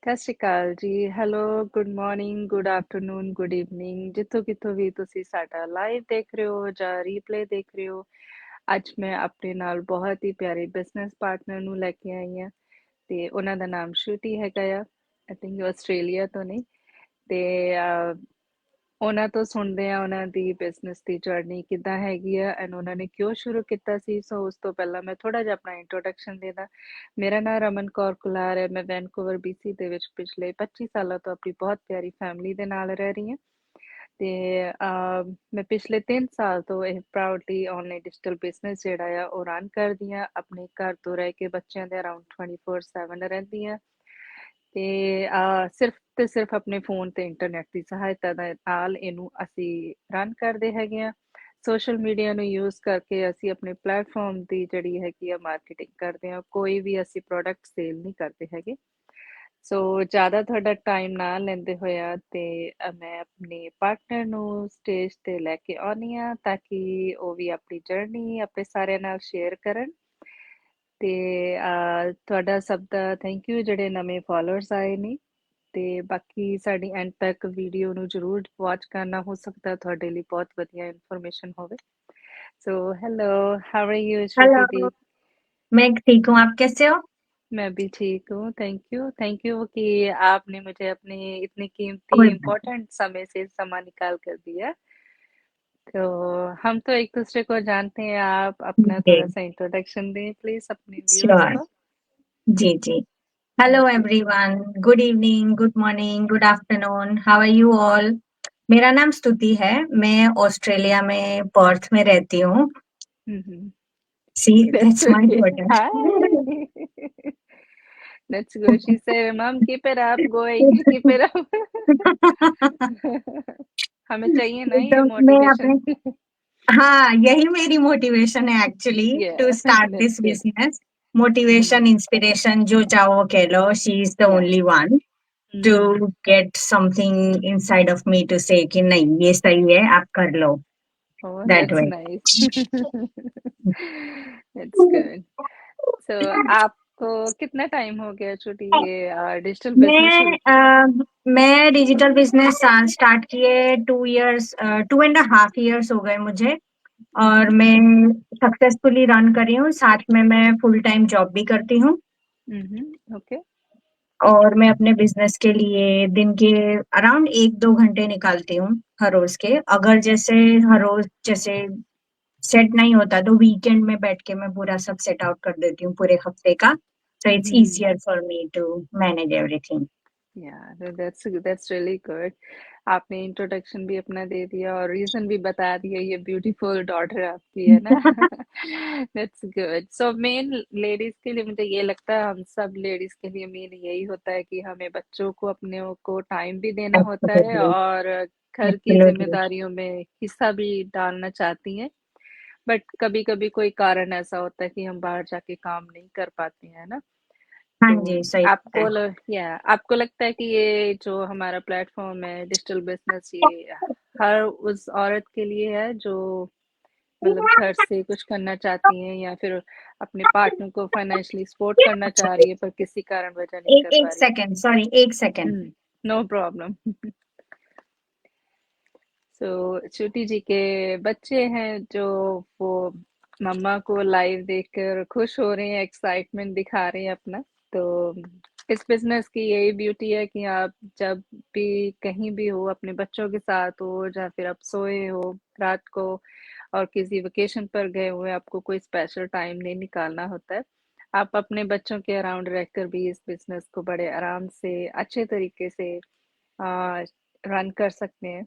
ਸਤਿ ਸ਼੍ਰੀ ਅਕਾਲ ਜੀ, hello, good morning, good afternoon, good evening, ਜਿੱਥੋਂ ਕਿੱਥੋਂ ਵੀ ਤੁਸੀਂ ਸਾਡਾ ਲਾਈਵ ਦੇਖ ਰਹੇ ਹੋ ਜਾਂ ਰੀਪਲੇ ਦੇਖ ਰਹੇ ਹੋ। ਅੱਜ ਮੈਂ ਆਪਣੇ ਨਾਲ ਬਹੁਤ ਹੀ ਪਿਆਰੇ ਬਿਜ਼ਨਸ ਪਾਰਟਨਰ ਨੂੰ ਲੈ ਕੇ ਆਈ ਹਾਂ ਤੇ ਉਹਨਾਂ ਦਾ ਨਾਮ ਸ਼ਰੂਤੀ ਹੈਗਾ ਆ। ਆਈ ਥਿੰਕ ਆਸਟ੍ਰੇਲੀਆ ਤੋਂ ਨੇ ਤੇ ਉਹਨਾਂ ਤੋਂ ਸੁਣਦੇ ਆ ਉਹਨਾਂ ਦੀ ਬਿਜ਼ਨਸ ਦੀ ਜਰਨੀ ਕਿੱਦਾਂ ਹੈਗੀ ਆ ਐਂਡ ਉਹਨਾਂ ਨੇ ਕਿਉਂ ਸ਼ੁਰੂ ਕੀਤਾ ਸੀ। ਸੋ ਉਸ ਤੋਂ ਪਹਿਲਾਂ ਮੈਂ ਥੋੜਾ ਜਿਹਾ ਆਪਣਾ ਇੰਟਰੋਡਕਸ਼ਨ ਦੇਣਾ। ਮੇਰਾ ਨਾਮ ਰਮਨ ਕੌਰ ਕੁਲਾਰ ਹੈ। ਮੈਂ ਵੈਨਕੂਵਰ BC ਦੇ ਵਿੱਚ ਪਿਛਲੇ 25 ਸਾਲਾਂ ਤੋਂ ਆਪਣੀ ਬਹੁਤ ਪਿਆਰੀ ਫੈਮਿਲੀ ਦੇ ਨਾਲ ਰਹਿ ਰਹੀ ਹਾਂ ਤੇ ਮੈਂ ਪਿਛਲੇ 3 ਸਾਲ ਤੋਂ ਇਹ ਪ੍ਰਾਊਡਲੀ ਆਨਲਾਈਨ ਡਿਜੀਟਲ ਬਿਜ਼ਨਸ ਜਿਹੜਾ ਆ ਉਹ ਰਨ ਕਰਦੀ ਹਾਂ। ਆਪਣੇ ਘਰ ਤੋਂ ਰਹਿ ਕੇ ਬੱਚਿਆਂ ਦੇ ਅਰਾਊਂਡ 24/7 ਰਹਿੰਦੀ ਹਾਂ ਤੇ ਸਿਰਫ ਤੇ ਸਿਰਫ ਆਪਣੇ ਫੋਨ ਤੇ ਇੰਟਰਨੈਟ ਦੀ ਸਹਾਇਤਾ ਦੇ ਨਾਲ ਇਹਨੂੰ ਅਸੀਂ ਰਨ ਕਰਦੇ ਹੈਗੇ ਆ। ਸੋਸ਼ਲ ਮੀਡੀਆ ਨੂੰ ਯੂਜ਼ ਕਰਕੇ ਅਸੀਂ ਆਪਣੇ ਪਲੇਟਫਾਰਮ ਦੀ ਜਿਹੜੀ ਹੈਗੀ ਆ ਮਾਰਕੀਟਿੰਗ ਕਰਦੇ ਆ। ਕੋਈ ਵੀ ਅਸੀਂ ਪ੍ਰੋਡਕਟ ਸੇਲ ਨਹੀਂ ਕਰਦੇ ਹੈਗੇ। ਸੋ ਜ਼ਿਆਦਾ ਤੁਹਾਡਾ ਟਾਈਮ ਨਾ ਲੈਂਦੇ ਹੋਇਆ ਤੇ ਮੈਂ ਆਪਣੇ ਪਾਰਟਨਰ ਨੂੰ ਸਟੇਜ ਤੇ ਲੈ ਕੇ ਆਉਣੀ ਆ ਤਾਂ ਕਿ ਉਹ ਵੀ ਆਪਣੀ ਜਰਨੀ ਆਪਣੇ ਸਾਰਿਆਂ ਨਾਲ ਸ਼ੇਅਰ ਕਰਨ ਤੇ ਤੁਹਾਡਾ ਸਭ ਦਾ ਥੈਂਕ ਯੂ ਜਿਹੜੇ ਨਵੇਂ ਫਾਲੋਅਰਸ ਆਏ ਨੇ ਤੇ ਬਾਕੀ ਸਾਡੀ ਐਂਡ ਤੱਕ ਵੀਡੀਓ ਨੂੰ ਜ਼ਰੂਰ ਵਾਚ ਕਰਨਾ। ਹੋ ਸਕਦਾ ਤੁਹਾਡੇ ਲਈ ਬਹੁਤ ਵਧੀਆ ਇਨਫੋਰਮੇਸ਼ਨ ਹੋਵੇ। So hello, how are you Shruti दी? हेलो। मैं ठीक हूँ, आप कैसे हो? मैं भी ठीक हूँ। थैंक यू कि आपने मुझे अपने इतने कीमती कोई बात इम्पोर्टेंट समय से समय निकाल कर दिया। तो हम तो एक दूसरे को जानते हैं। आप अपना नहीं। थोड़ा सा इंट्रोडक्शन दें प्लीज अपने व्यूअर्स श्योर। को। जी जी। Thank hello you. Everyone, good evening, good morning, good afternoon, how are you all? मेरा नाम स्तुति है। मैं ऑस्ट्रेलिया में पर्थ में रहती हूँ। सी That's that's my okay. Daughter. Hi. That's good. She said, "Mom, keep it up, going, keep it up." हमें चाहिए ना ये तो मैं मोटिवेशन। अपने हाँ, यही मेरी मोटिवेशन है actually to Yeah, start that's this good. Business. Motivation, inspiration जो चाहो कह लो, she is the Yeah. Only one to get something inside of me to say कि नहीं ये सही है, आप कर लो। Oh, that that's way. nice. That's good. So आपको कितना टाइम हो गया छोटी ये डिजिटल बिजनेस शुरू किए? मैं डिजिटल बिजनेस स्टार्ट किए 2 इयर्स, 2.5 इयर्स हो गए मुझे। और मैं सक्सेसफुली रन कर रही हूँ। साथ में मैं फुल टाइम जॉब भी करती हूँ। ओके। और मैं अपने बिजनेस के लिए दिन के अराउंड 1-2 घंटे निकालती हूँ हर रोज के। अगर जैसे हर रोज जैसे सेट नहीं होता तो वीकेंड में बैठ के मैं पूरा सब सेट आउट कर देती हूँ पूरे हफ्ते का। So it's easier for me to manage everything. Yeah, that's really good. आपने इंट्रोडक्शन भी अपना दे दिया और रीजन भी बता दिया। ये ब्यूटीफुल डॉटर आपकी है ना। That's good. So main ladies के लिए मुझे ये लगता है हम सब लेडीज के लिए मेन यही होता है कि हमें बच्चों को अपने को टाइम भी देना होता है एब्सोल्युटली। और घर की एब्सोल्युटली। जिम्मेदारियों में हिस्सा भी डालना चाहती हैं। बट कभी कभी कोई कारण ऐसा होता है कि हम बाहर जाके काम नहीं कर पाते हैं ना। हाँ तो जी, सही बात है। आपको लगता है कि ये जो हमारा प्लेटफॉर्म है डिजिटल बिजनेस ये हर उस औरत के लिए है जो मतलब घर से कुछ करना चाहती हैं या फिर अपने पार्टनर को फाइनेंशियली सपोर्ट करना चाह रही है पर किसी कारण वजह नहीं कर एक पा एक रही। सेकंड, सॉरी, एक second. No problem. So Shruti ji के बच्चे हैं जो वो मम्मा को लाइव देखकर खुश हो रहे हैं, एक्साइटमेंट दिखा रहे हैं अपना। तो इस बिजनेस की यही ब्यूटी है कि आप जब भी कहीं भी हो अपने बच्चों के साथ हो या फिर आप सोए हो रात को और किसी वेकेशन पर गए हुए आपको कोई स्पेशल टाइम नहीं निकालना होता है। आप अपने बच्चों के अराउंड रहकर भी इस बिजनेस को बड़े आराम से अच्छे तरीके से रन कर सकते हैं।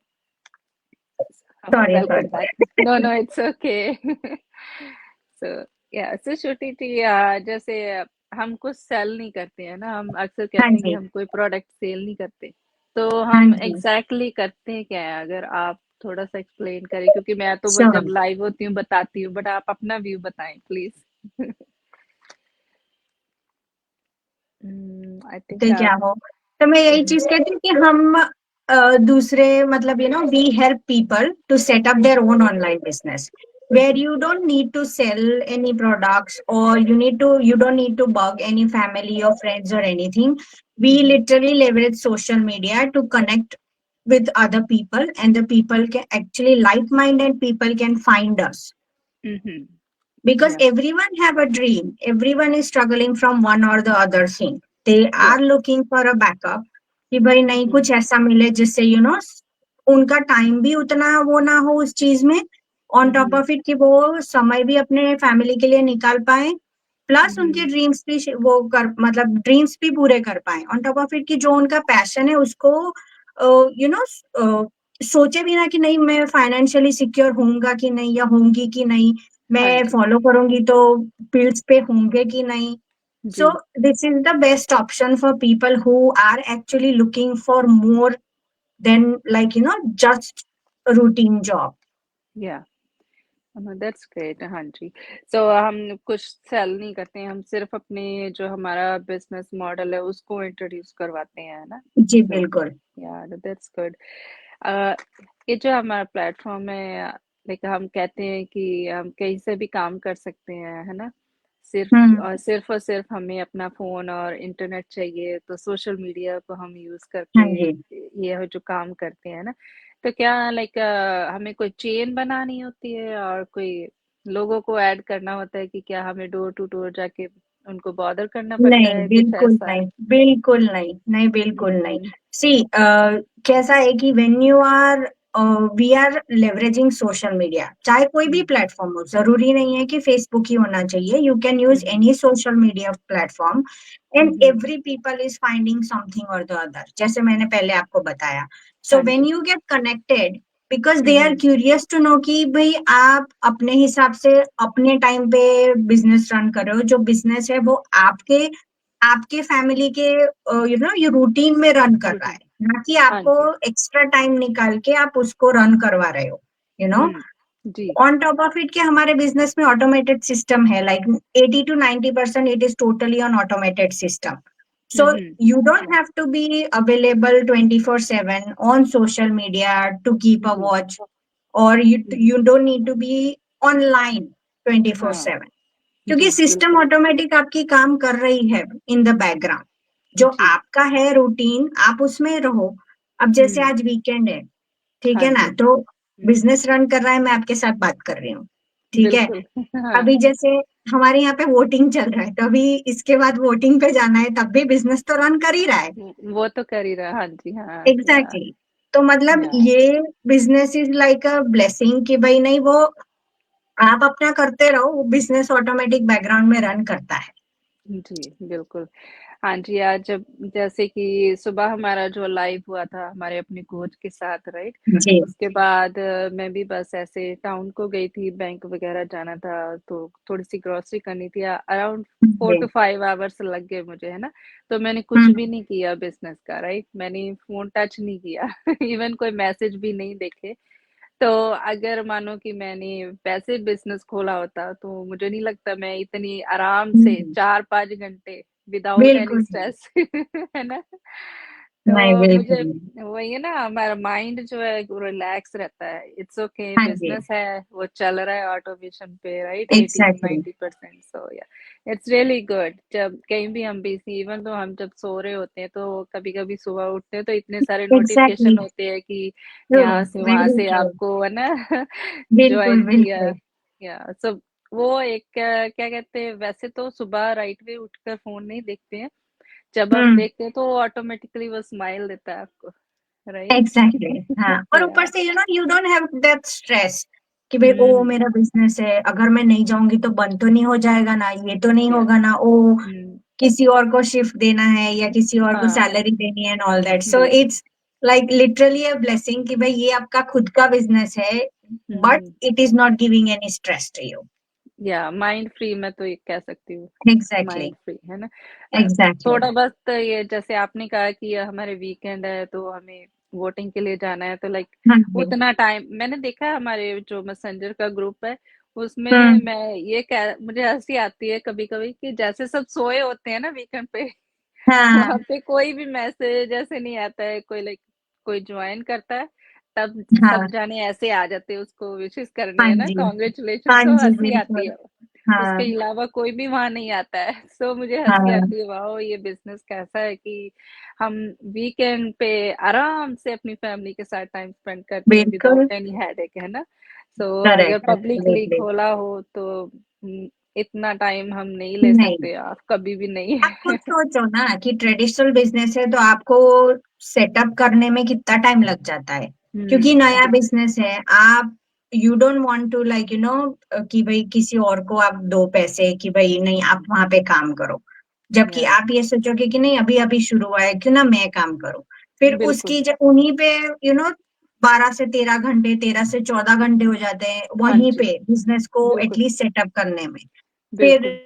Sorry Welcome sorry. back. No, no, it's okay. So, yeah, so छोटी सी जैसे हम कुछ सेल नहीं करते हैं ना। हम अक्सर हाँ कहते हैं कि जी। हम कोई प्रोडक्ट सेल नहीं करते। तो हाँ हम जी। एग्जैक्टली करते हैं क्या है अगर आप थोड़ा सा एक्सप्लेन करें क्योंकि मैं तो बस श्योर। जब लाइव होती हूँ बताती हूँ बट आप अपना व्यू बताएं प्लीज। आई थिंक तो क्या आप हो, तो मैं यही हम्म, चीज कहती हूँ कि हम दूसरे मतलब we help people to set up their own online business. where you don't need to sell any products, or you don't need to bug any family or friends or anything. We Mhm. literally leverage social media to connect with other people, and the people can actually like-minded people can find us, Mhm. because Yeah. everyone have a dream, everyone is struggling from one or the other thing. They Yeah. are looking for a backup कि भाई नहीं Mhm. कुछ ऐसा मिले जिससे उनका time भी उतना वो ना हो उस चीज में, on top Mhm. Of it कि वो समय भी अपने फैमिली के लिए निकाल पाए, प्लस उनके Mhm. ड्रीम्स भी वो कर मतलब ड्रीम्स भी पूरे कर पाए, ऑन टॉप ऑफ इट कि जो उनका पैशन है उसको यू नो सोचे भी ना कि नहीं मैं फाइनेंशियली सिक्योर होऊंगा कि नहीं या होंगी कि नहीं, हाँ मैं जी। फॉलो करूंगी तो बिल्स पे होंगे कि नहीं. जी। So this is the best option for people who are actually looking for more than just a routine job. या दैट्स ग्रेट। हाँ जी। सो हम कुछ सेल नहीं करते हैं, हम सिर्फ अपने जो हमारा बिजनेस मॉडल है उसको इंट्रोड्यूस करवाते हैं, है ना? जी सो बिल्कुल. या दैट्स गुड। ये जो हमारा प्लेटफॉर्म है, लाइक हम कहते हैं कि हम कहीं से भी काम कर सकते हैं, है ना? हम्म. सिर्फ और सिर्फ हमें अपना फोन और इंटरनेट चाहिए, तो सोशल मीडिया को हम यूज हाँ करके जी. ये जो काम करते हैं ना, तो क्या लाइक हमें कोई चेन बनानी होती है और कोई लोगों को ऐड करना होता है कि क्या हमें डोर टू डोर जाके उनको बॉदर करना पड़ता नहीं, है, कुछ बिल्कुल ऐसा? नहीं, बिल्कुल नहीं, नहीं, बिल्कुल नहीं. हम्म। सी कैसा है कि when you are we are leveraging social media, चाहे कोई भी हम्म। प्लेटफॉर्म हो, जरूरी नहीं है कि फेसबुक ही होना चाहिए, you can use hmm. Any social media platform, and hmm. Every people is finding something or the other, जैसे मैंने पहले आपको बताया. सो हाँ व्हेन जी। You get connected, because they are hmm. Curious to know कि भाई आप अपने हिसाब से अपने टाइम पे बिजनेस रन कर रहे हो, जो बिजनेस है वो आपके आपके फैमिली के ये रूटीन में रन कर रहा है, रूटीन। ना कि हाँ आपको जी। एक्स्ट्रा टाइम निकाल के आप उसको रन करवा रहे हो, यू नो. जी। ऑन टॉप ऑफ इट के हमारे बिजनेस में ऑटोमेटेड सिस्टम है, like 80 to 90% it is totally on automated system. So you don't जी। have to be available 24/7 on social media to keep a जी। watch, or you hmm. you don't need to be online हाँ 24/7, क्योंकि जी system बिल्कुल। Automatic आपकी काम कर रही है इन द बैकग्राउंड. जो जी। आपका है रूटीन आप उसमें रहो. अब जैसे हम्म। आज वीकेंड है, ठीक हाँ है ना, जी। तो हम्म। बिजनेस रन कर रहा है, मैं आपके साथ बात कर रही हूँ, ठीक है. बिल्कुल। हाँ। अभी जैसे हमारे यहाँ पे वोटिंग चल रहा है, तो अभी इसके बाद वोटिंग पे जाना है, तब भी बिजनेस तो रन कर ही रहा है. वो तो कर ही रहा। हाँ जी। हाँ। या। Exactly exactly. तो मतलब या। ये business is like a blessing कि भाई नहीं, वो आप अपना करते रहो, वो बिजनेस ऑटोमेटिक बैकग्राउंड में रन करता है. जी बिल्कुल। हाँ जी, आज जब जैसे कि सुबह हमारा जो लाइव हुआ था हमारे अपने कोच के साथ, राइट? जी. उसके बाद मैं भी बस ऐसे टाउन को गई थी, बैंक वगैरह जाना था, तो थोड़ी-सी ग्रोसरी करनी थी। Around 4 ji. टू 5 आवर्स लग गए मुझे, है ना? तो मैंने कुछ हम्म. भी नहीं किया बिज़नेस का, राइट? मैंने फ़ोन टच नहीं किया, इवन कोई मैसेज भी नहीं देखे। तो अगर मानो कि मैंने वैसे बिज़नेस खोला होता, तो मुझे नहीं लगता मैं इतनी आराम से हम्म. 4-5 घंटे विदाउट एनी बिल्कुल नहीं. स्ट्रेस है ना? नहीं, तो बिल्कुल मुझे नहीं. वही है ना, हमारा माइंड जो है वो रिलैक्स रहता है। इट्स ओके, हाँ जी. बिज़नेस है, वो चल रहा है ऑटोमेशन पे, राइट? 80 to exactly. 90%, सो या इट्स रियली गुड। जब कहीं भी हम बिज़ी, इवन तो हम जब सो रहे होते हैं, तो कभी-कभी सुबह उठते हैं तो इतने सारे एग्जैक्टली. नोटिफ़िकेशन होते हैं कि ट्रू. यहाँ से वहाँ वेरी से ट्रू. आपको, है ना? बिल्कुल, जॉइन किया। बिल्कुल. या सो वो एक क्या कहते हैं, वैसे तो सुबह राइट वे उठकर फ़ोन नहीं देखते हैं। जब हम हम्म. देखते हैं तो ऑटोमेटिकली वो स्माइल देता है आपको, राइट? एग्जैक्टली. हाँ, और ऊपर या। से you don't have that stress कि भाई ओ हुँ। मेरा बिजनेस है, अगर मैं नहीं जाऊंगी तो बंद तो नहीं हो जाएगा ना, ये तो नहीं या। होगा ना, ओ हुँ। किसी और को शिफ्ट देना है या किसी और को हाँ, सैलरी देनी है एंड ऑल दैट. सो बिल्कुल। It's like literally a blessing कि भाई ये आपका खुद का बिजनेस है, बट हुँ। It is not giving any stress to you. या माइंड फ्री, मैं तो ये कह सकती हूँ, एग्जैक्टली. माइंड फ्री, है ना? एग्जैक्टली. थोड़ा बहुत ये जैसे आपने कहा कि हमारे वीकेंड है तो हमें वोटिंग के लिए जाना है, तो लाइक हाँ जी. उतना टाइम मैंने देखा है हमारे जो मैसेंजर का ग्रुप है, उसमें हम्म. मैं ये कह मुझे हँसी आती है कभी-कभी कि जैसे सब सोए होते हैं ना वीकेंड पे, हाँ. वहाँ पे कोई भी मैसेज ऐसे नहीं आता है, कोई लाइक कोई जॉइन करता है, तब सब हाँ, जाने ऐसे आ जाते हैं उसको विशेस करने, हाँ है ना, जी। कांग्रेचुलेशन, हाँ तो जी, हँसी आती बिल्कुल। है। उसके हाँ, अलावा कोई भी वहाँ नहीं आता है। सो मुझे हँसी हाँ, आती है, वाओ! ये बिज़नेस कैसा है कि हम वीकेंड पे आराम से अपनी फैमिली के साथ टाइम स्पेंड करते हैं बिल्कुल, विदाउट एनी हेडेक, है ना? सो अगर करेक्ट, पब्लिकली एब्सोल्युटली। खोला हो तो इतना टाइम हम नहीं ले नहीं, सकते, आप कभी भी नहीं। आप खुद सोचो ना कि ट्रेडिशनल बिज़नेस है तो आपको सेटअप करने में कितना टाइम लग जाता है। क्योंकि नया बिल्कुल। बिज़नेस है, आप you don't want to like कि भई किसी और को आप दो पैसे कि भई नहीं आप वहाँ पे काम करो। जबकि या आप ये सोचोगे कि नहीं अभी-अभी शुरू हुआ है, क्यों ना मैं काम करूँ। फिर बिल्कुल। उसकी ज उन्हीं पे 12 से 13 घंटे, 13 से 14 घंटे हो जाते हैं, हाँ वहीं जी, पे बिज़नेस को बिल्कुल, एटलीस्ट सेटअप करने में। फिर बिल्कुल।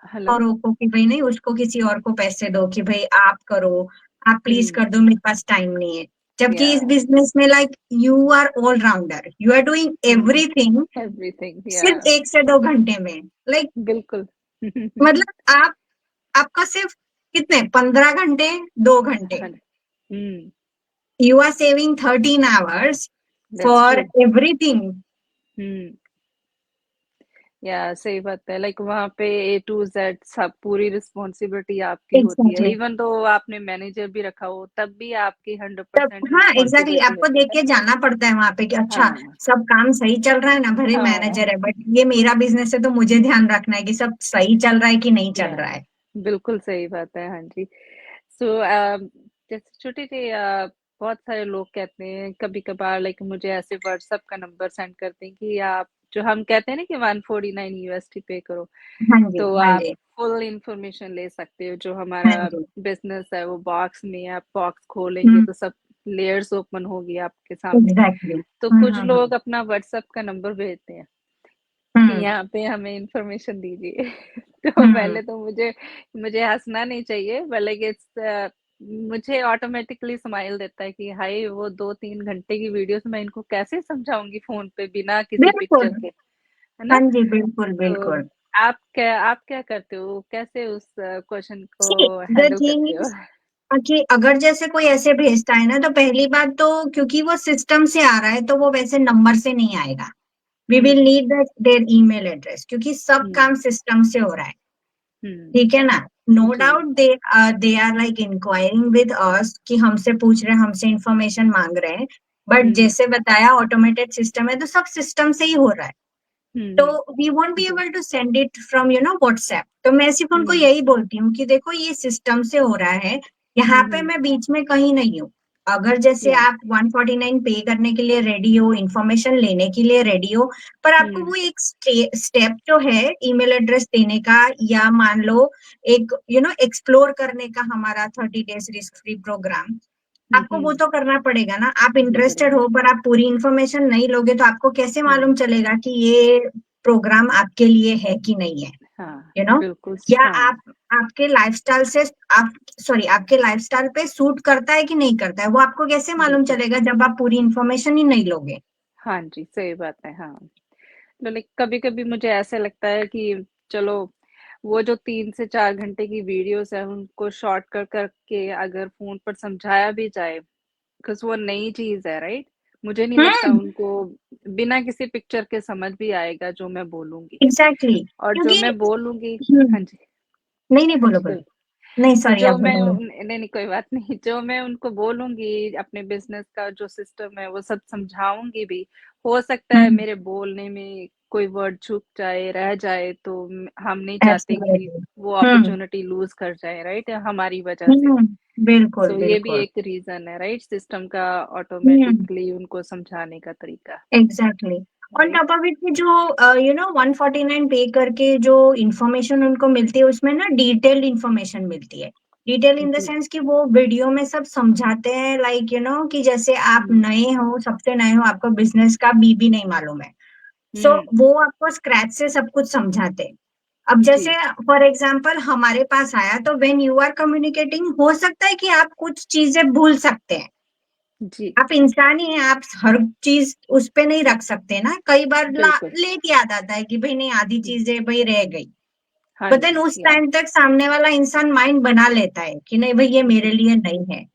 हेलो? औरों को कि भई नहीं उसको किसी और को पैसे दो कि भई आप करो, आप प्लीज़ हुँ, कर दो मेरे पास टाइम नहीं है। जबकि या इस बिज़नेस में like you are all rounder, you are doing hmm, everything everything या सिर्फ 1 से 2 घंटे में। लाइक बिल्कुल। मतलब आपका सिर्फ कितने 15 घंटे, 2 घंटे। हाँ, हुँ, you are saving 13 hours that's for true. Everything. हुँ, या सही बात है, लाइक वहाँ पे ए टू ज़ेड सब पूरी रिस्पॉन्सिबिलिटी आपकी होती है, एग्ज़ैक्टली। इवन दो आपने मैनेजर भी रखा हो, तब भी आपकी तब 100% हाँ, एग्ज़ैक्टली रिस्पॉन्सिबिलिटी आपको होती देख है के ना? जाना पड़ता है वहाँ पे कि अच्छा हाँ, सब काम सही चल रहा है ना, भले हाँ, मैनेजर है बट ये मेरा बिज़नेस है तो मुझे ध्यान रखना है कि सब सही चल रहा है कि नहीं चल या रहा है। बिल्कुल सही बात है, हाँ जी। सो जैसे छोटे थे बहुत सारे लोग कहते हैं कभी-कभार लाइक मुझे ऐसे व्हाट्सएप का नंबर सेंड करते हैं कि आप जो हम कहते हैं ना कि 149 यूएसडी पे करो, हाँ जी, तो हाँ आप जी, फुल इंफॉर्मेशन ले सकते हो। जो हाँ हमारा जी। बिज़नेस है वो बॉक्स में आप बॉक्स खोलेंगे हुँ, तो सब लेयर्स ओपन होगी आपके सामने। एग्ज़ैक्टली। तो हुँ, कुछ हुँ, लोग हुँ। अपना व्हाट्सएप का नंबर भेजते हैं कि हुँ, यहाँ पे हमें इंफॉर्मेशन दीजिए। तो हुँ, पहले तो मुझे मुझे हँसना नहीं चाहिए, बल्कि मुझे ऑटोमेटिकली स्माइल देता है कि हाय वो 2-3 घंटे की वीडियोस मैं इनको कैसे समझाऊँगी फ़ोन पे बिना किसी बिल्कुल। पिक्चर के, है हाँ ना? जी, बिल्कुल, तो बिल्कुल। आप क्या करते हो? कैसे उस क्वेश्चन को सी द हैंडल थिंग करते हो? इज़ कि अगर जैसे कोई ऐसे भेजता है ना तो पहली बात तो क्योंकि वो सिस्टम से आ रहा है तो वो वैसे नंबर से नहीं आएगा। We hmm, will need their email address क्योंकि सब हुँ, काम सिस्टम से हो रहा है। हुँ, ठीक है ना? नो जी, doubt they are like inquiring with us कि हमसे पूछ रहे हैं, हमसे इन्फॉर्मेशन माँग रहे हैं। बट हुँ, जैसे बताया ऑटोमेटेड सिस्टम है तो सब सिस्टम से ही हो रहा है। तो हुँ, वी वोंट बी जी, able to send it from WhatsApp. तो मैं सिर्फ़ उनको हुँ, यही बोलती हूँ कि देखो ये सिस्टम से हो रहा है, यहाँ हुँ, पे हुँ, मैं बीच में कहीं नहीं हूँ। अगर जैसे या आप 149 पे करने के लिए रेडी हो, इन्फॉर्मेशन लेने के लिए रेडी हो, पर आपको हुँ, वो एक स्टेप जो है ईमेल एड्रेस देने का या मान लो एक एक्सप्लोर करने का हमारा 30 डेज़ रिस्क फ्री प्रोग्राम, हुँ, आपको वो हुँ, तो करना पड़ेगा ना। आप जी, इंटरेस्टेड बिल्कुल, हो पर आप पूरी इन्फॉर्मेशन नहीं लोगे तो आपको कैसे हुँ। मालूम चलेगा कि ये प्रोग्राम आपके लिए है कि नहीं है, हाँ, यू नो? बिल्कुल या हाँ, आपके लाइफ़स्टाइल से आप सॉरी आपके लाइफ़स्टाइल पे सूट करता है कि नहीं करता है, वो आपको कैसे मालूम बिल्कुल। चलेगा जब आप पूरी इन्फॉर्मेशन ही नहीं लोगे? हाँ जी, सही बात है, हाँ। तो लाइक कभी-कभी मुझे ऐसा लगता है कि चलो, वो जो 3 से 4 घंटे की वीडियोज़ हैं, उनको शॉर्ट कर कर के अगर फ़ोन पर समझाया भी जाए, बिकॉज़ वो नई चीज़ है, राइट? मुझे नहीं लगता हुँ, उनको बिना किसी पिक्चर के समझ भी आएगा जो मैं बोलूँगी। एग्ज़ैक्टली और जो क्योंकि मैं बोलूँगी हुँ, हाँ जी, नहीं, नहीं, हाँ बोलो, जी, बोलो। बोलिए। नहीं तो सॉरी आप जो मैं बोलो। नहीं, नहीं कोई बात नहीं। जो मैं उनको बोलूँगी अपने बिज़नेस का जो सिस्टम है वो सब समझाऊँगी भी। हो सकता हुँ, है मेरे बोलने में कोई वर्ड चूक जाए, रह जाए तो हम नहीं चाहते कि एब्सोल्युटली। वो हुँ, अपॉर्च्युनिटी लूज़ कर जाए, राइट? हमारी वजह से। हुँ, बिल्कुल, सो ये भी बिल्कुल। एक रीज़न है, राइट? सिस्टम का हुँ। ऑटोमेटिकली उनको समझाने का तरीका, exactly. On right? Top of it कि जो 149 पे करके जो इन्फॉर्मेशन उनको मिलती है उसमें ना डिटेल्ड इन्फॉर्मेशन मिलती है। डिटेल इन द जी। सेंस कि वो वीडियो में सब समझाते हैं लाइक कि जैसे आप हुँ, नए हो, सबसे नए हो, आपको बिज़नेस का बी भी नहीं मालूम है। सो हुँ, वो आपको स्क्रैच से सब कुछ समझाते हैं। अब जैसे जी, फॉर एग्ज़ाम्पल हमारे पास आया तो व्हेन यू आर कम्युनिकेटिंग हो सकता है कि आप कुछ चीज़ें भूल सकते हैं। जी, आप इंसान ही हैं, आप हर चीज़ उस पे नहीं रख सकते ना, कई बार बिल्कुल। लेट याद आता है कि भई नहीं आधी चीज़ें भई रह गई। हाँ बट देन जी, उस या टाइम तक सामने वाला इंसान माइंड बना लेता है कि नहीं भाई ये मेरे लिए नहीं है।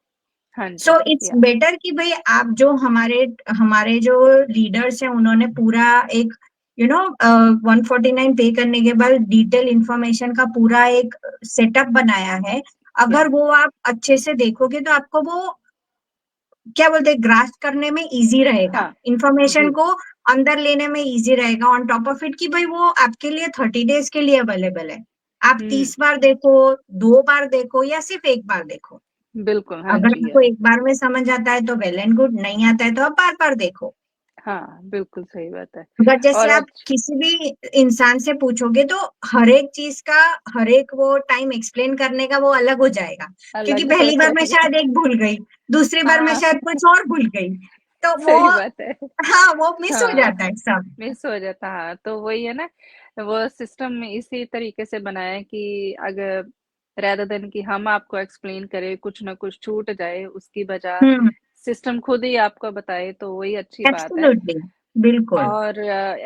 हाँ सो जी, इट्स या बेटर कि भाई आप जो हमारे हमारे जो लीडर्स हैं उन्होंने पूरा एक 149 पे करने के बाद डिटेल इंफॉर्मेशन का पूरा एक सेटअप बनाया है। या अगर वो आप अच्छे से देखोगे तो आपको वो क्या बोलते हैं ग्रास्प करने में इजी रहेगा, हाँ इंफॉर्मेशन जी, को अंदर लेने में इजी रहेगा। ऑन टॉप ऑफ इट कि भाई वो आपके लिए 30 डेज के लिए अवेलेबल है। आप हम्म, 30 बार देखो, 2 बार देखो या सिर्फ एक बार देखो। बिल्कुल, हाँ अगर जी, आपको या एक बार में समझ आता है तो वेल एंड गुड, नहीं आता है तो आप बार बार देखो। हाँ, बिल्कुल सही बात है। अगर जैसे और आप किसी भी इंसान से पूछोगे तो हर एक चीज का हर एक वो टाइम एक्सप्लेन करने का वो अलग हो जाएगा। क्योंकि अलग हो पहली बार में शायद जाएगा। एक भूल गई, दूसरी बार में हाँ, शायद कुछ और भूल गई, तो वो सही बात है। हाँ वो मिस हो हाँ, जाता है सब। मिस हो जाता, हाँ, तो वही है ना, वो सिस्टम इसी तरीके से बनाया है कि अगर रेदर देन कि हम आपको एक्सप्लेन करें, कुछ ना कुछ छूट जाए, उसकी बजाय हम्म। सिस्टम खुद ही आपको बताए, तो वही अच्छी बात है। एब्सोल्युटली। बिल्कुल। और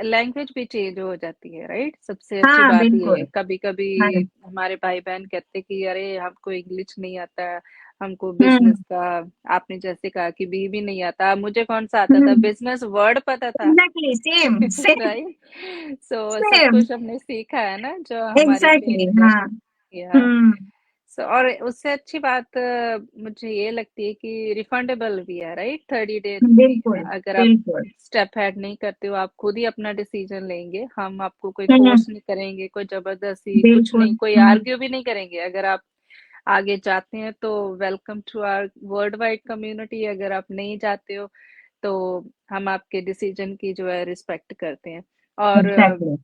लैंग्वेज भी चेंज हो जाती है, राइट? सबसे अच्छी हाँ बात ये है। बिल्कुल। कभी कभी हाँ। हमारे भाई बहन कहते हैं कि अरे हमको इंग्लिश नहीं आता है, हमको हम्म। बिजनेस का, आपने जैसे कहा कि बी भी नहीं आता, मुझे कौन सा आता था, हम्म। बिजनेस वर्ड पता था। Exactly same same. राइट, सो सब सेम। कुछ हमने सीखा है ना, जो हमारे एग्जैक्टली पेरेंट्स हाँ। या हम्म। और उससे अच्छी बात मुझे ये लगती है कि रिफंडेबल भी है, राइट? 30 डेज में बिल्कुल अगर आप बिल्कुल। स्टेप हेड नहीं करते हो, आप खुद ही अपना डिसीजन लेंगे, हम आपको कोई हम्म। फोर्स नहीं करेंगे, कोई जबरदस्ती कुछ बिल्कुल। नहीं, कोई हम्म। आर्ग्यू भी नहीं करेंगे। अगर आप आगे जाते हैं तो welcome to our world wide community, अगर आप नहीं जाते हो तो हम आपके डिसीजन की जो है रिस्पेक्ट करते हैं। और एग्जैक्टली।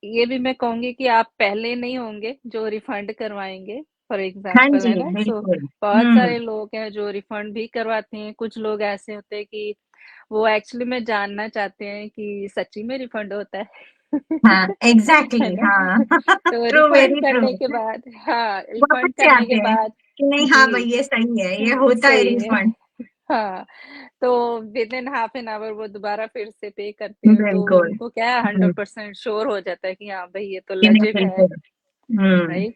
ये भी मैं कहूंगी कि आप पहले नहीं होंगे जो रिफंड करवाएंगे, फॉर हाँ एग्जाम्पल, है जी ना? सो बिल्कुल। बहुत हम्म। सारे लोग हैं जो रिफंड भी करवाते हैं, कुछ लोग ऐसे होते हैं कि वो एक्चुअली में जानना चाहते हैं कि सच्ची में रिफंड होता है। हाँ एग्जैक्टली है ना? हाँ। तो ट्रू, रिफंड वेरी ट्रू। करने के बाद, हाँ, वापस रिफंड से करने आते के हैं बाद, कि नहीं हाँ भाई जी, ये सही है, ये होता है सही है, रिफंड। हाँ, तो with in half an hour वो दोबारा फिर से पे करते हो, तो बिल्कुल। उनको क्या है, हम्म, 100% श्योर हो जाता है कि हाँ भाई ये तो कि नहीं लेजिट है, बिल्कुल। हम्म। राइट?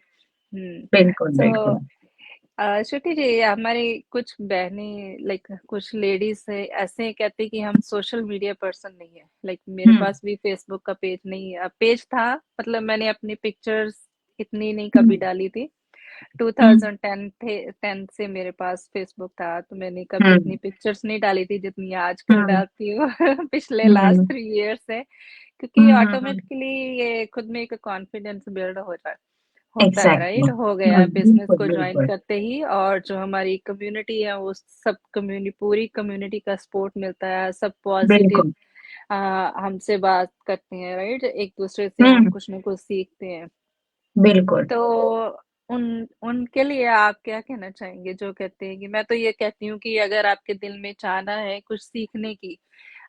हम्म। बिल्कुल सो बिल्कुल। श्रुति जी, हमारी कुछ बहनें, लाइक कुछ लेडीज है ऐसे कहते कि हम सोशल मीडिया पर्सन नहीं है। लाइक मेरे हम्म। पास भी फेसबुक का पेज नहीं है, पेज था, मतलब मैंने अपनी पिक्चर्स इतनी नहीं हम्म। कभी डाली थी। हम्म। 2010 थे, 10 से मेरे पास फेसबुक था, तो मैंने कभी हम्म। इतनी पिक्चर्स नहीं डाली थी जितनी आजकल हम्म। डालती हूँ। पिछले लास्ट हम्म। 3 इयर्स से, क्योंकि हम्म। ऑटोमेटिकली ये खुद में एक कॉन्फिडेंस बिल्ड हो जाता होता है, एग्जैक्टली। राइट? हो गया बिजनेस बिल्कुल को ज्वाइन बिल्कुल। करते ही, और जो हमारी कम्युनिटी है वो सब कम्युनिटी, पूरी कम्युनिटी का सपोर्ट मिलता है, सब पॉजिटिव बिल्कुल। हमसे बात करते हैं, राइट? एक दूसरे से हम हम्म। कुछ ना कुछ सीखते हैं। बिल्कुल। तो उन उनके लिए आप क्या कहना चाहेंगे जो कहते हैं कि, मैं तो ये कहती हूँ कि अगर आपके दिल में चाहना है कुछ सीखने की,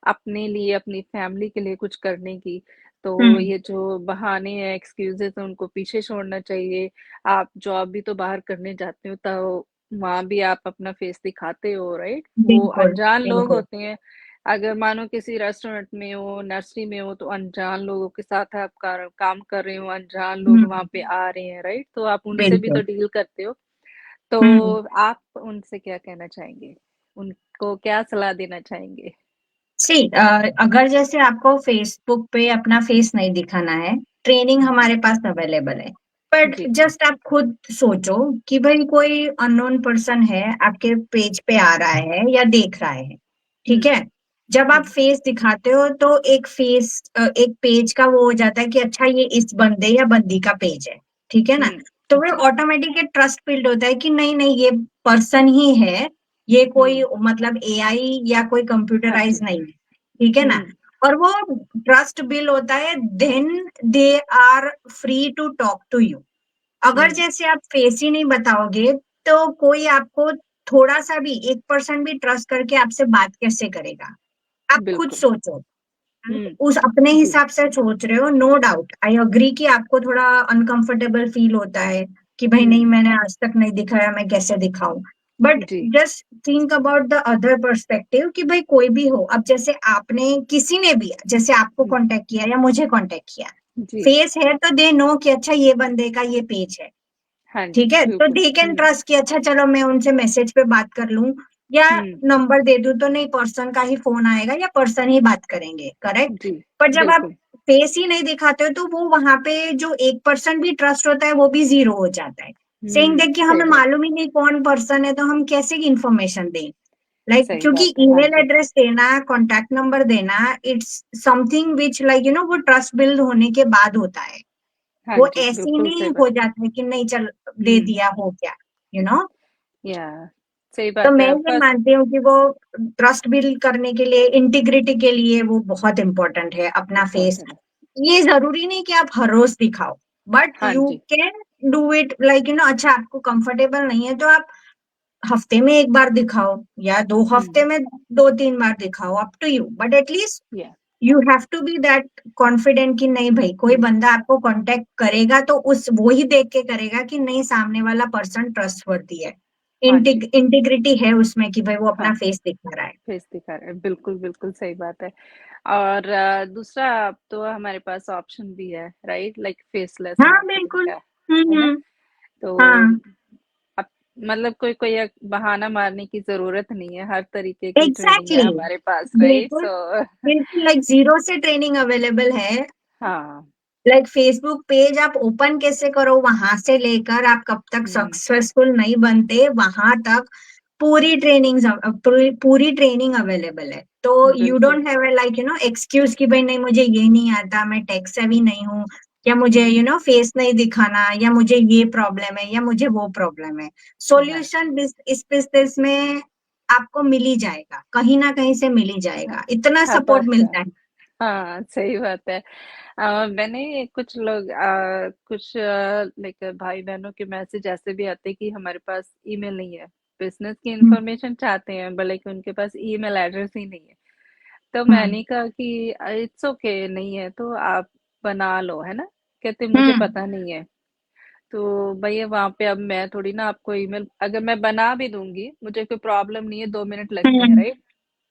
अपने लिए, अपनी फैमिली के लिए कुछ करने की, तो हम्म। ये जो बहाने हैं, एक्सक्यूजेस हैं, उनको पीछे छोड़ना चाहिए। आप जॉब भी तो बाहर करने जाते हो, तो वहां भी आप अपना फेस दिखाते हो, राइट? वो बिल्कुल अनजान लोग बिल्कुल। होते हैं। अगर मानो किसी रेस्टोरेंट में हो, नर्सरी में हो, तो अनजान लोगों के साथ आप काम कर रहे हो, अनजान लोग वहां हम्म। पे आ रहे हैं, राइट? तो आप उनसे भी तो बिल्कुल। डील करते हो। तो हम्म। आप उनसे क्या कहना चाहेंगे, उनको क्या सलाह देना चाहेंगे? सी अगर जैसे आपको फेसबुक पे अपना फेस नहीं दिखाना है, ट्रेनिंग हमारे पास अवेलेबल है। बट जी। जस्ट आप खुद सोचो कि भाई कोई अननोन पर्सन है आपके पेज पे आ रहा है या देख रहा है, ठीक हम्म। है। जब आप हम्म। फेस दिखाते हो तो एक पेज का वो हो जाता है कि अच्छा ये इस बंदे या बंदी का पेज है, ठीक है ना। तो वो जी। ऑटोमेटिक ट्रस्ट बिल्ड होता है कि नहीं नहीं ये पर्सन ही है, ये कोई हम्म। मतलब एआई या कोई हाँ कंप्यूटराइज जी। नहीं है, ठीक है ना। हम्म। और वो ट्रस्ट बिल्ड होता है, then they are free to talk to you. अगर हम्म। जैसे आप फेस ही नहीं बताओगे तो कोई आपको थोड़ा सा भी 1% भी ट्रस्ट करके आपसे बात कैसे करेगा। आप खुद बिल्कुल। सोचो। आप हम्म। उस अपने जी। हिसाब से सोच रहे हो, नो डाउट आई अग्री कि आपको थोड़ा अनकंफर्टेबल फील होता है कि भाई नहीं हम्म। मैंने आज तक नहीं दिखाया, मैं कैसे दिखाऊं। बट जी। Just think about the other perspective कि भाई कोई भी हो, अब जैसे आपने किसी ने भी जैसे आपको हम्म। कांटेक्ट किया या मुझे कांटेक्ट किया, जी। फेस है तो दे नो कि अच्छा ये बंदे का ये पेज है, हाँ ठीक जी, है, तो बिल्कुल। दे कैन ट्रस्ट कि अच्छा चलो मैं उनसे मैसेज पे बात कर लूं या हुँ, नंबर दे दूं तो नहीं पर्सन का ही फोन आएगा या पर्सन ही बात करेंगे, करेक्ट। जी, पर जब आप बिल्कुल। फेस ही नहीं दिखाते हो तो वो वहां पे जो 1% भी ट्रस्ट होता है वो भी जीरो हो जाता है। सेइंग हुँ, दैट कि सही हमें बात मालूम ही नहीं कौन पर्सन है तो हम कैसे इंफॉर्मेशन दें। लाइक सही क्योंकि बात है। हाँ ईमेल जी। एड्रेस देना, कॉन्टैक्ट नंबर देना, इट्स समथिंग विच लाइक वो ट्रस्ट बिल्ड होने के बाद होता है। हाँ वो जी, ऐसे ही बिल्कुल नहीं सही हो बात है। जाता है कि नहीं चल दे हुँ, दिया हो गया, यू नो। या सही तो बात मैं है। ये फर्स्ट मानती हूँ कि वो ट्रस्ट बिल्ड करने के लिए, इंटीग्रिटी के लिए वो बहुत इंपॉर्टेंट है अपना फेस। इम्पोर्टेंट है। ये जरूरी नहीं कि आप हर रोज दिखाओ, बट हाँ यू जी। कैन डू इट लाइक अच्छा आपको कंफर्टेबल नहीं है तो आप हफ्ते में एक बार दिखाओ या दो हुँ, हफ्ते में दो तीन बार दिखाओ, up to you, but at least या you have to be that confident कि नहीं भाई कोई हुँ, बंदा आपको कांटेक्ट करेगा तो उस वो ही देख के करेगा कि नहीं सामने वाला पर्सन ट्रस्टवर्दी है, हाँ जी। इंटीग्रिटी है उसमें कि भाई वो हाँ, अपना फेस दिखा रहा है। फेस दिखा रहा है। बिल्कुल, बिल्कुल सही बात है। और दूसरा अब तो हमारे पास ऑप्शन भी है, राइट? लाइक फेसलेस हाँ मार्केटिंग बिल्कुल। का, है ना? हम्म। तो हाँ अब मतलब कोई एक बहाना मारने की ज़रूरत नहीं है, हर तरीके की ट्रेनिंग है एग्जैक्टली, हमारे पास, राइट? बिल्कुल सो बिल्कुल, लाइक जीरो से ट्रेनिंग अवेलेबल है। हाँ। लाइक फेसबुक पेज आप ओपन कैसे करो वहां से लेकर आप कब तक हुँ, सक्सेसफुल नहीं बनते वहां तक पूरी ट्रेनिंग, पूरी ट्रेनिंग अवेलेबल है। तो यू बिल्कुल। Don't have a like excuse कि भाई नहीं मुझे ये नहीं आता, मैं टेक सेवी नहीं हूँ, या मुझे हुँ, फेस नहीं दिखाना, या मुझे ये प्रॉब्लम है या मुझे वो प्रॉब्लम है। या सॉल्यूशन इस बिजनेस में आपको मिल ही जाएगा, कहीं ना कहीं से मिल ही हर जाएगा, इतना हर सपोर्ट बात का मिलता है। हाँ, सही बात है। मैंने कुछ लोग कुछ लाइक भाई-बहनों के मैसेज ऐसे भी आते हैं कि हमारे पास ईमेल नहीं है। बिज़नेस की हम्म। इन्फॉर्मेशन चाहते हैं, भले कि उनके पास ईमेल एड्रेस ही नहीं है। तो हम्म। मैंने कहा कि इट्स ओके नहीं है तो आप बना लो, है ना? कहते मुझे हम्म। पता नहीं है। तो भैया वहाँ पे अब मैं थोड़ी ना आपको ईमेल अगर मैं बना भी दूँगी, मुझे कोई प्रॉब्लम नहीं है, 2 मिनट लगते हैं, हम्म। राइट?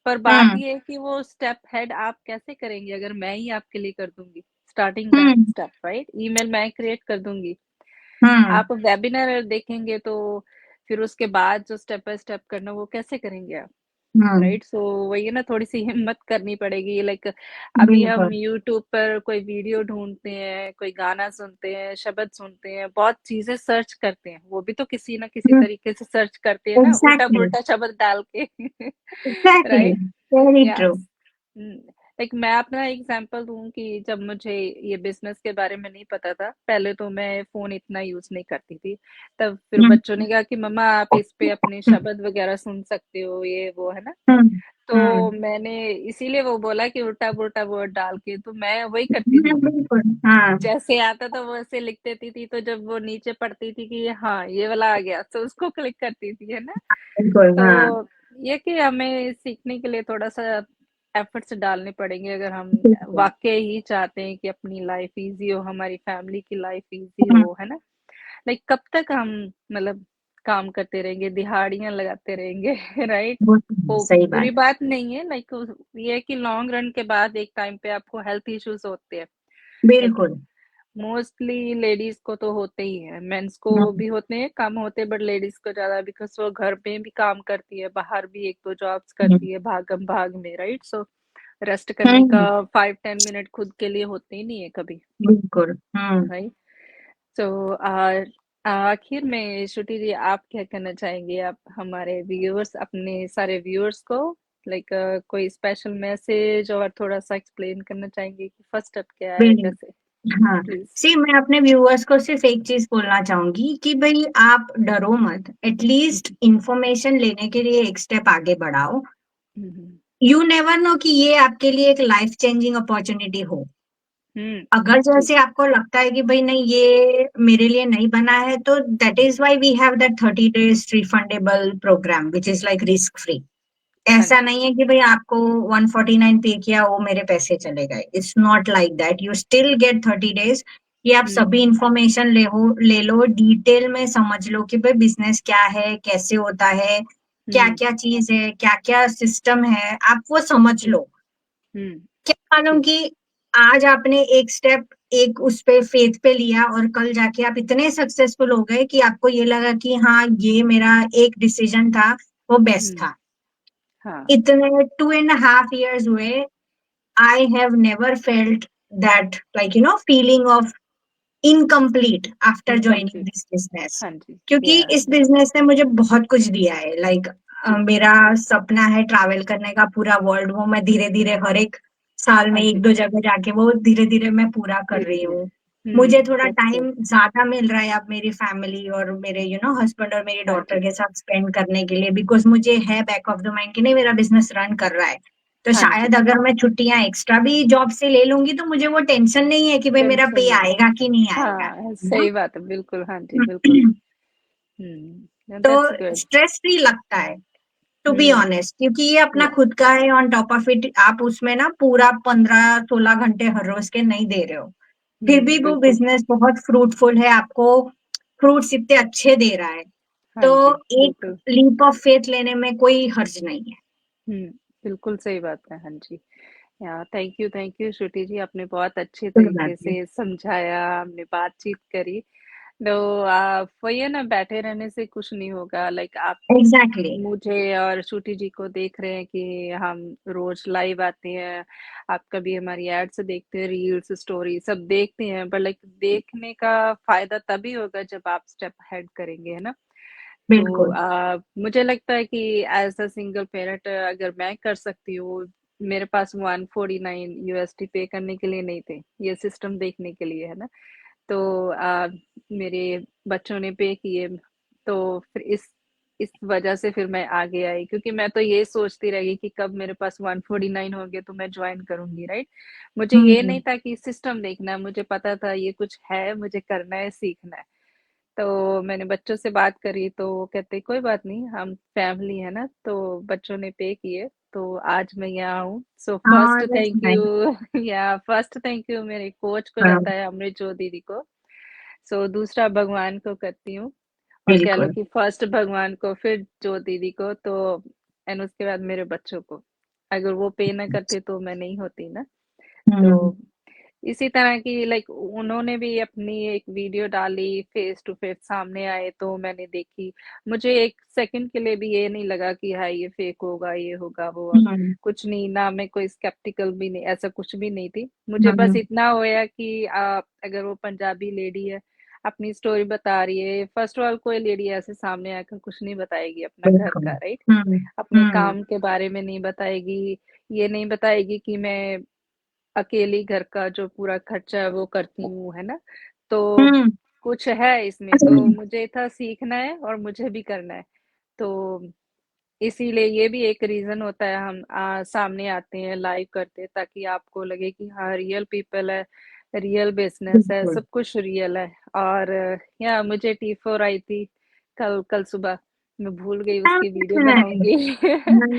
पर बात हम्म। ये है कि वो स्टेप हेड आप कैसे करेंगे अगर मैं ही आपके लिए कर दूँगी, स्टार्टिंग का हम्म। Step, right? ईमेल मैं क्रिएट कर दूँगी। हम्म। आप वेबिनार देखेंगे तो फिर उसके बाद जो स्टेप बाय स्टेप करना वो कैसे करेंगे आप? हम्म। राइट सो वही है ना थोड़ी सी हिम्मत करनी पड़ेगी लाइक अभी हम बिल्कुल। यूट्यूब पर कोई वीडियो ढूंढते हैं कोई गाना सुनते हैं शब्द सुनते हैं बहुत चीजें सर्च करते हैं वो भी तो किसी ना किसी तरीके से सर्च करते हैं ना उल्टा एग्जैक्टली। पुल्टा शब्द डाल के exactly. Right very true. Yes like मैं अपना एग्जांपल दूं कि जब मुझे ये बिजनेस के बारे में नहीं पता था पहले तो मैं फोन इतना यूज नहीं करती थी तब फिर हम्म। बच्चों ने कहा कि मम्मा आप इस पे अपने शब्द वगैरह सुन सकते हो ये वो है ना हम्म। तो मैंने इसीलिए वो बोला कि उल्टा-पुल्टा वर्ड डाल के, तो मैं वही करती थी। बिल्कुल हाँ। जैसे आता था वैसे लिख देती थी, तो जब वो नीचे पढ़ती थी कि हाँ, ये वाला आ गया, तो उसको क्लिक करती थी, है ना? बिल्कुल हाँ। तो ये कि हमें सीखने के लिए थोड़ा-सा एफर्ट्स डालने पड़ेंगे अगर हम बिल्कुल। वाक़ई ही चाहते हैं कि अपनी लाइफ़ ईज़ी हो, हमारी फैमिली की लाइफ़ ईज़ी हम्म। हो, है ना? लाइक कब तक हम मतलब काम करते रहेंगे, दिहाड़ियाँ लगाते रहेंगे, राइट? वो तो है, वो सही बुरी बात। बात नहीं है लाइक ये है कि लॉन्ग रन के बाद एक टाइम पे आपको हेल्थ इश्यूज होते हैं लाइक बिल्कुल। मोस्टली लेडीज को तो होते ही हैं मेंस को हम्म। भी होते हैं कम होते हैं बट लेडीज को ज्यादा बिकॉज वो घर में भी काम करती है बाहर भी एक दो जॉब्स करती है भागम भाग में राइट सो रेस्ट करने का हम्म। 5-10 मिनट खुद के लिए होते ही नहीं है कभी बिल्कुल। हम्म। राइट तो आखिर में श्रुति जी आप क्या कहना चाहेंगे आप हमारे व्यूअर्स अपने सारे व्यूअर्स को लाइक कोई स्पेशल मैसेज और थोड़ा सा एक्सप्लेन करना चाहेंगे कि फर्स्ट स्टेप क्या है कैसे बिल्कुल हाँ। प्लीज सी मैं अपने व्यूअर्स को सिर्फ एक चीज बोलना चाहूंगी कि भाई आप डरो मत, एटलीस्ट इंफॉर्मेशन लेने के लिए एक स्टेप आगे बढ़ाओ। यू नेवर नो कि ये आपके लिए एक लाइफ चेंजिंग अपॉर्चुनिटी हो। हम्म अगर जी जैसे आपको लगता है कि भाई नहीं ये मेरे लिए नहीं बना है तो that is why we have that 30 days refundable program which is like risk free. हाँ ऐसा जी नहीं है कि भाई आपको 149 पे किया वो मेरे पैसे चले गए, it's not like that, you still get 30 days कि आप हम्म सभी इंफॉर्मेशन ले लो, डिटेल में समझ लो कि भाई बिजनेस क्या है, कैसे होता है, क्या हम्म क्या चीज है, क्या क्या सिस्टम है, आप वो समझ जी लो। हम्म क्या मालूम जी कि आज आपने एक स्टेप एक उस पे फेथ पे लिया और कल जाके आप इतने सक्सेसफुल हो गए कि आपको ये लगा कि हाँ ये मेरा एक डिसीजन था, वो बेस्ट हुँ, था। हाँ, इतने 2.5 years हुए, I have never felt that, like, feeling of incomplete after joining incomplete this business. हाँ जी, क्योंकि या इस बिजनेस ने मुझे बहुत कुछ दिया है, लाइक जी, मेरा सपना है ट्रैवल करने का पूरा वर्ल्ड, वो मैं धीरे धीरे हर एक साल में हाँ एक जी, दो जगह जाके वो धीरे धीरे मैं पूरा कर रही धीरे-धीरे। हूँ। मुझे थोड़ा दैट्स गुड। टाइम ज्यादा मिल रहा है अब मेरी फैमिली और मेरे हस्बैंड और मेरी हाँ डॉटर जी, के साथ स्पेंड करने के लिए, बिकॉज मुझे है बैक ऑफ द माइंड कि नहीं मेरा बिजनेस रन कर रहा है। तो हाँ जी, शायद अगर मैं छुट्टियां एक्स्ट्रा भी जॉब से ले लूंगी तो मुझे वो टेंशन नहीं है कि भाई मेरा टेंशन पे नहीं है। आएगा कि नहीं आएगा, हाँ, है ना? सही बात है, बिल्कुल, हाँ जी, बिल्कुल। तो दैट्स गुड। स्ट्रेस फ्री लगता है, टू बी हुँ, ऑनेस्ट, क्योंकि ये अपना या खुद का है। ऑन टॉप ऑफ इट आप उसमें ना पूरा 15-16 घंटे हर रोज के नहीं दे रहे हो, फिर भी वो बिल्कुल, बिजनेस बहुत फ्रूटफुल है, आपको फ्रूट्स इतने अच्छे दे रहा है। हाँ तो जी, एक बिल्कुल। लीप ऑफ फेथ लेने में कोई हर्ज नहीं है। हुँ, बिल्कुल सही बात है, हाँ जी। या थैंक यू श्रुति जी, आपने बहुत अच्छे कोई बात तरीके नहीं। से समझाया, हमने बातचीत करी। तो वही है ना, बैठे रहने से कुछ नहीं होगा। लाइक आप एग्जैक्टली। मुझे और श्रुति जी को देख रहे हैं कि हम रोज लाइव आते हैं, आप कभी हमारी एड्स देखते हैं, रील्स स्टोरी सब देखते हैं, पर लाइक देखने का फायदा तभी होगा जब आप स्टेप हेड करेंगे, है ना? तो बिल्कुल। मुझे लगता है कि एज अ सिंगल पेरेंट अगर मैं कर सकती हूँ, मेरे पास 149 यूएसडी पे करने के लिए नहीं थे, ये सिस्टम देखने के लिए, है ना? तो मेरे बच्चों ने पे किए, तो फिर इस वजह से फिर मैं आगे आई, क्योंकि मैं तो ये सोचती रही कि कब मेरे पास 149 हो गए तो मैं ज्वाइन करूंगी, राइट? मुझे ये हम्म। नहीं था कि सिस्टम देखना है, मुझे पता था ये कुछ है, मुझे करना है, सीखना है। तो मैंने बच्चों से बात करी तो वो कहते कोई बात नहीं, हम फैमिली है ना, तो बच्चों ने पे किए, तो आज मैं यहाँ हूँ। सो हाँ, first that's thank nice. You या फर्स्ट थैंक यू मेरे कोच को हाँ, जाता है, अमृतजोत दीदी को। सो दूसरा भगवान को करती हूँ, और कह लो बिल्कुल। कि फर्स्ट भगवान को, फिर ज्योत दीदी को, तो एंड उसके बाद मेरे बच्चों को। अगर वो पे ना करते तो मैं नहीं होती ना। तो हम्म। इसी तरह की लाइक उन्होंने भी अपनी एक वीडियो डाली, फेस टू फेस सामने आए तो मैंने देखी। मुझे एक सेकंड के लिए भी ये नहीं लगा कि हाँ ये फेक होगा, ये होगा वो होगा। हम्म। कुछ नहीं, ना मैं कोई स्केप्टिकल भी नहीं, ऐसा कुछ भी नहीं थी। मुझे बस हम्म। इतना होया कि अगर वो पंजाबी लेडी है, अपनी स्टोरी बता रही है, फर्स्ट ऑफ ऑल कोई लेडी ऐसे सामने आकर कुछ नहीं बताएगी अपना घर बिल्कुल। का, राइट? हम्म। अपने हम्म। काम के बारे में नहीं बताएगी, ये नहीं बताएगी कि मैं अकेली घर का जो पूरा खर्चा है वो करती हूँ, है ना? तो हम्म। कुछ है इसमें, तो मुझे था सीखना है और मुझे भी करना है। तो इसीलिए ये भी एक रीजन होता है, हम सामने आते हैं, लाइव करते हैं, ताकि आपको लगे कि हाँ रियल पीपल है, रियल बिजनेस है, बिल्कुल। सब कुछ रियल है। और या मुझे T4 आई थी कल कल सुबह, मैं भूल गई, उसकी वीडियो बनाऊंगी।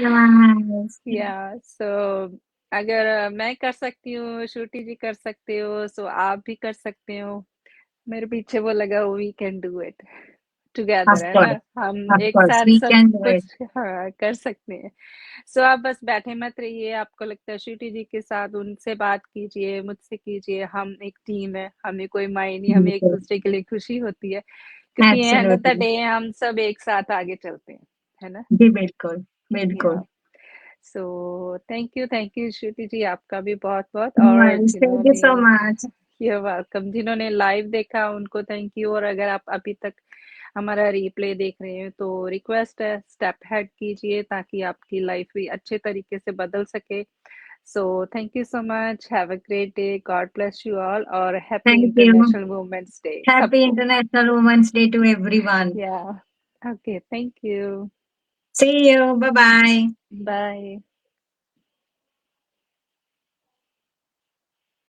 नाइस। या सो अगर मैं कर सकती हूँ, श्रुति जी कर सकते हो, सो आप भी कर सकते हो। मेरे पीछे वो लगा, we can do it off together, है ना? कोर्स। हम ऑफ एक कोर्स साथ वी सब कैन डू इट। कुछ हाँ कर सकते हैं। सो आप बस बैठे मत रहिए, आपको लगता है श्रुति जी के साथ, उनसे बात कीजिए, मुझसे कीजिए, हम एक टीम है, हमें कोई मायने नहीं, हमें एक बिल्कुल। दूसरे के लिए खुशी होती है, क्योंकि end of the absolutely. Day हम सब एक साथ आगे चलते हैं, है ना? जी बिल्कुल। या बिल्कुल। सो थैंक यू श्रुति जी, आपका भी बहुत बहुत, और थैंक यू जिन्होंने सो मच। यू वेलकम, जिन्होंने लाइव देखा उनको थैंक यू, और अगर आप अभी तक हमारा रिप्ले देख रहे हैं तो रिक्वेस्ट है, स्टेप हेड कीजिए ताकि आपकी लाइफ भी अच्छे तरीके से बदल सके। So thank you so much, have a great day, God bless you all, और happy thank you. International women's day happy सबको। International women's day to everyone. या okay, thank you, see you. Bye bye. Bye.